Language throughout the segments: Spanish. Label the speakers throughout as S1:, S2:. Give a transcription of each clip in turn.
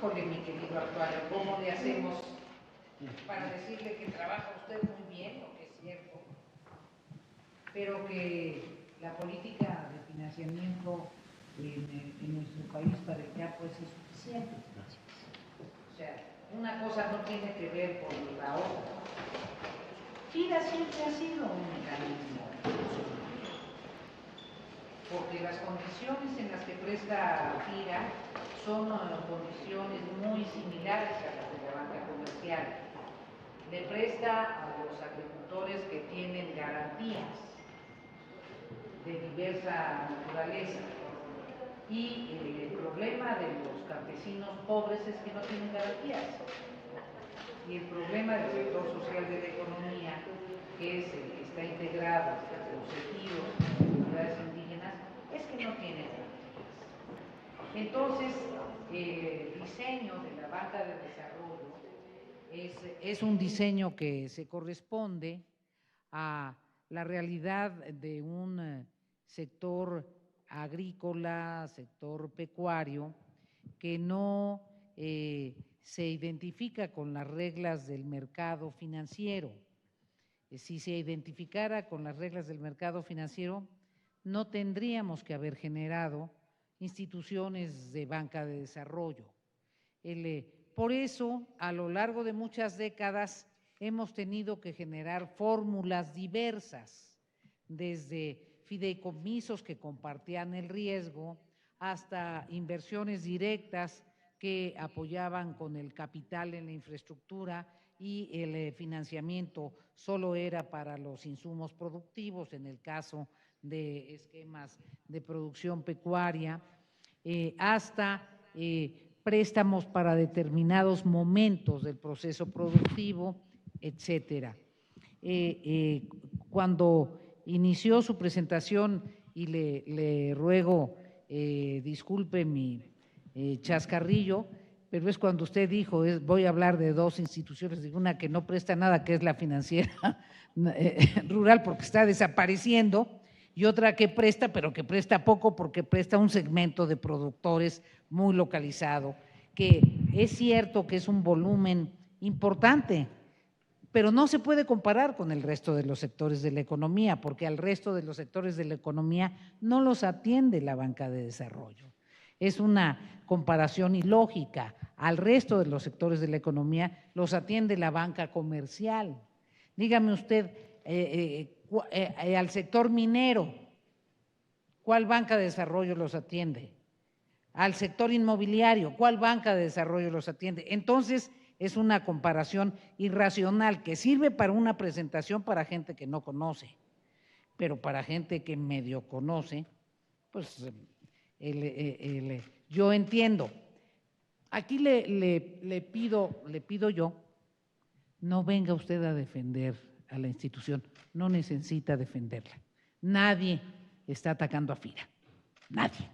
S1: Híjole, mi querido Actuario, ¿cómo le hacemos para decirle que trabaja usted muy bien, lo que es cierto, pero que la política de financiamiento en nuestro país para el campo es insuficiente? O sea, una cosa no tiene que ver con la otra. FIRA siempre ha sido un mecanismo, porque las condiciones en las que presta FIRA son condiciones muy similares a las de la banca comercial. Le presta a los agricultores que tienen garantías de diversa naturaleza, y el problema de los campesinos pobres es que no tienen garantías, y el problema del sector social de la economía, que es el que está integrado en los ejidos, en las comunidades indígenas, es que no tienen garantías. Entonces, el diseño de la banca de desarrollo es un diseño que se corresponde a la realidad de un sector agrícola, sector pecuario, que no se identifica con las reglas del mercado financiero. Si se identificara con las reglas del mercado financiero, no tendríamos que haber generado instituciones de banca de desarrollo. Por eso, a lo largo de muchas décadas, hemos tenido que generar fórmulas diversas, desde fideicomisos que compartían el riesgo hasta inversiones directas que apoyaban con el capital en la infraestructura, y el financiamiento solo era para los insumos productivos en el caso de esquemas de producción pecuaria, hasta préstamos para determinados momentos del proceso productivo, etcétera. Cuando inició su presentación, y le ruego disculpe mi chascarrillo, pero es cuando usted dijo, voy a hablar de dos instituciones, de una que no presta nada, que es la financiera rural, porque está desapareciendo, y otra que presta, pero que presta poco, porque presta un segmento de productores muy localizado, que es cierto que es un volumen importante, pero no se puede comparar con el resto de los sectores de la economía, porque al resto de los sectores de la economía no los atiende la banca de desarrollo. Es una comparación ilógica. Al resto de los sectores de la economía los atiende la banca comercial. Dígame usted, al sector minero, ¿cuál banca de desarrollo los atiende? Al sector inmobiliario, ¿cuál banca de desarrollo los atiende? Entonces, es una comparación irracional que sirve para una presentación para gente que no conoce, pero para gente que medio conoce, pues yo entiendo. Aquí le pido yo, no venga usted a defender a la institución, no necesita defenderla. Nadie está atacando a FIRA, nadie.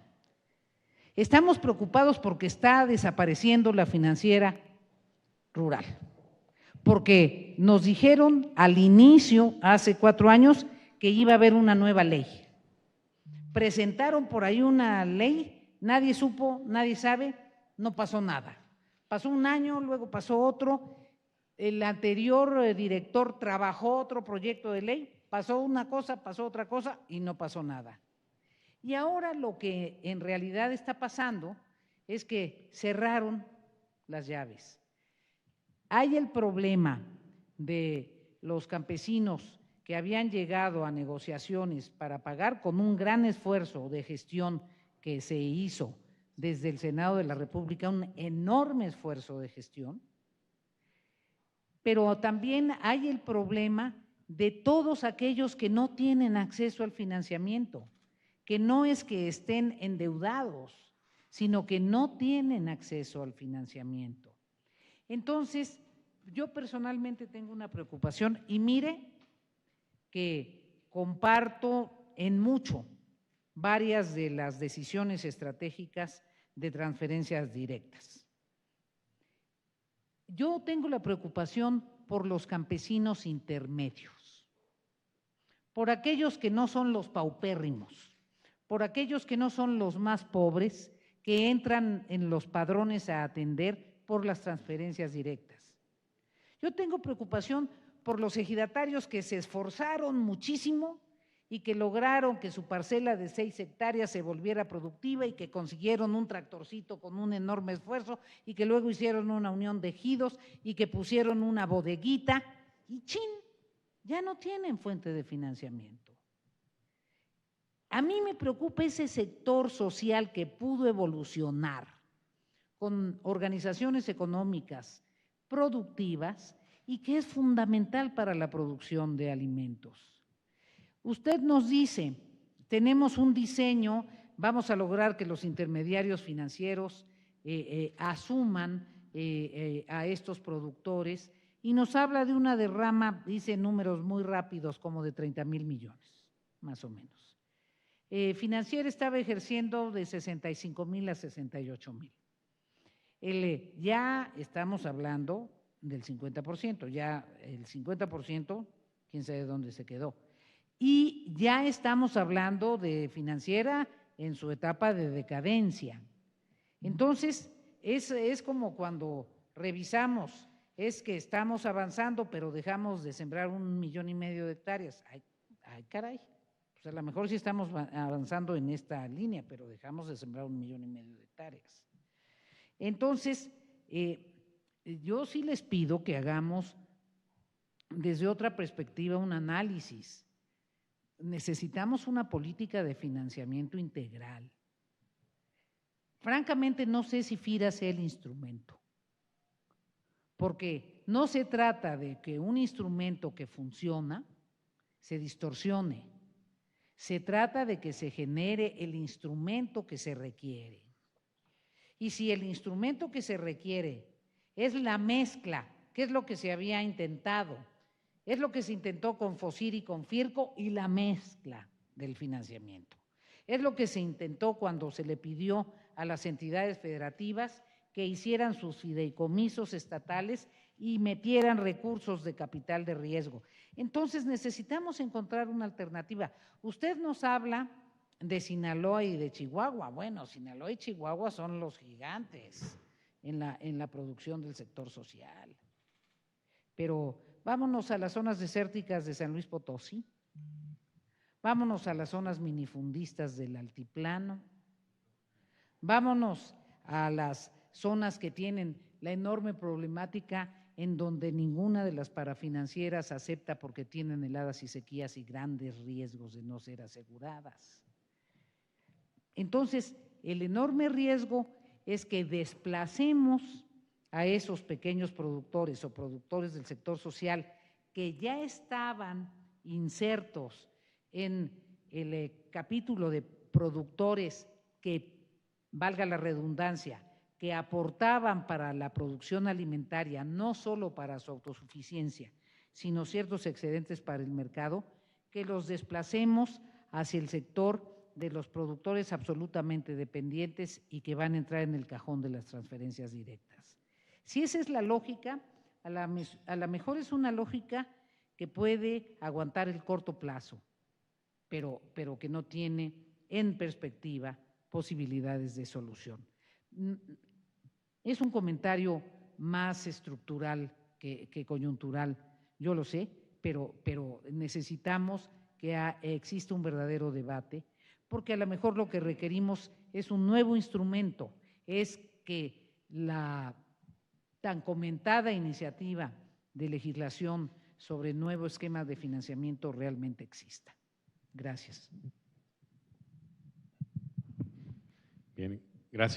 S1: Estamos preocupados porque está desapareciendo la financiera rural, porque nos dijeron al inicio, hace 4 años, que iba a haber una nueva ley. Presentaron por ahí una ley, nadie supo, nadie sabe, no pasó nada. Pasó un año, luego pasó otro, el anterior director trabajó otro proyecto de ley, pasó una cosa, pasó otra cosa y no pasó nada. Y ahora lo que en realidad está pasando es que cerraron las llaves. Hay el problema de los campesinos que habían llegado a negociaciones para pagar, con un gran esfuerzo de gestión que se hizo desde el Senado de la República, un enorme esfuerzo de gestión, pero también hay el problema de todos aquellos que no tienen acceso al financiamiento, que no es que estén endeudados, sino que no tienen acceso al financiamiento. Entonces, yo personalmente tengo una preocupación, y mire que comparto en mucho varias de las decisiones estratégicas de transferencias directas. Yo tengo la preocupación por los campesinos intermedios, por aquellos que no son los paupérrimos, por aquellos que no son los más pobres, que entran en los padrones a atender por las transferencias directas. Yo tengo preocupación por los ejidatarios que se esforzaron muchísimo y que lograron que su parcela de 6 hectáreas se volviera productiva y que consiguieron un tractorcito con un enorme esfuerzo y que luego hicieron una unión de ejidos y que pusieron una bodeguita y ¡chin! Ya no tienen fuente de financiamiento. A mí me preocupa ese sector social que pudo evolucionar con organizaciones económicas productivas y que es fundamental para la producción de alimentos. Usted nos dice, tenemos un diseño, vamos a lograr que los intermediarios financieros asuman a estos productores y nos habla de una derrama, dice números muy rápidos, como de 30,000 millones, más o menos. Financiera estaba ejerciendo de 65,000 a 68,000. Ya estamos hablando del 50%, ya el 50%, quién sabe dónde se quedó. Y ya estamos hablando de Financiera en su etapa de decadencia. Entonces, es como cuando revisamos, es que estamos avanzando, pero dejamos de sembrar 1,5 millones de hectáreas. Ay, caray, pues a lo mejor sí estamos avanzando en esta línea, pero dejamos de sembrar 1,5 millones de hectáreas. Entonces, yo sí les pido que hagamos desde otra perspectiva un análisis. Necesitamos una política de financiamiento integral. Francamente, no sé si FIRA sea el instrumento, porque no se trata de que un instrumento que funciona se distorsione, se trata de que se genere el instrumento que se requiere. Y si el instrumento que se requiere es la mezcla, que es lo que se había intentado, es lo que se intentó con FOSIR y con FIRCO y la mezcla del financiamiento. Es lo que se intentó cuando se le pidió a las entidades federativas que hicieran sus fideicomisos estatales y metieran recursos de capital de riesgo. Entonces necesitamos encontrar una alternativa. Usted nos habla de Sinaloa y de Chihuahua. Bueno, Sinaloa y Chihuahua son los gigantes en la producción del sector social. Pero vámonos a las zonas desérticas de San Luis Potosí, vámonos a las zonas minifundistas del altiplano, vámonos a las zonas que tienen la enorme problemática en donde ninguna de las parafinancieras acepta porque tienen heladas y sequías y grandes riesgos de no ser aseguradas. Entonces, el enorme riesgo es que desplacemos a esos pequeños productores o productores del sector social que ya estaban insertos en el capítulo de productores que, valga la redundancia, que aportaban para la producción alimentaria, no solo para su autosuficiencia, sino ciertos excedentes para el mercado, que los desplacemos hacia el sector de los productores absolutamente dependientes y que van a entrar en el cajón de las transferencias directas. Si esa es la lógica, a la mejor es una lógica que puede aguantar el corto plazo, pero que no tiene en perspectiva posibilidades de solución. Es un comentario más estructural que coyuntural, yo lo sé, pero necesitamos que exista un verdadero debate, porque a lo mejor lo que requerimos es un nuevo instrumento, es que la tan comentada iniciativa de legislación sobre nuevo esquema de financiamiento realmente exista. Gracias.
S2: Bien, gracias.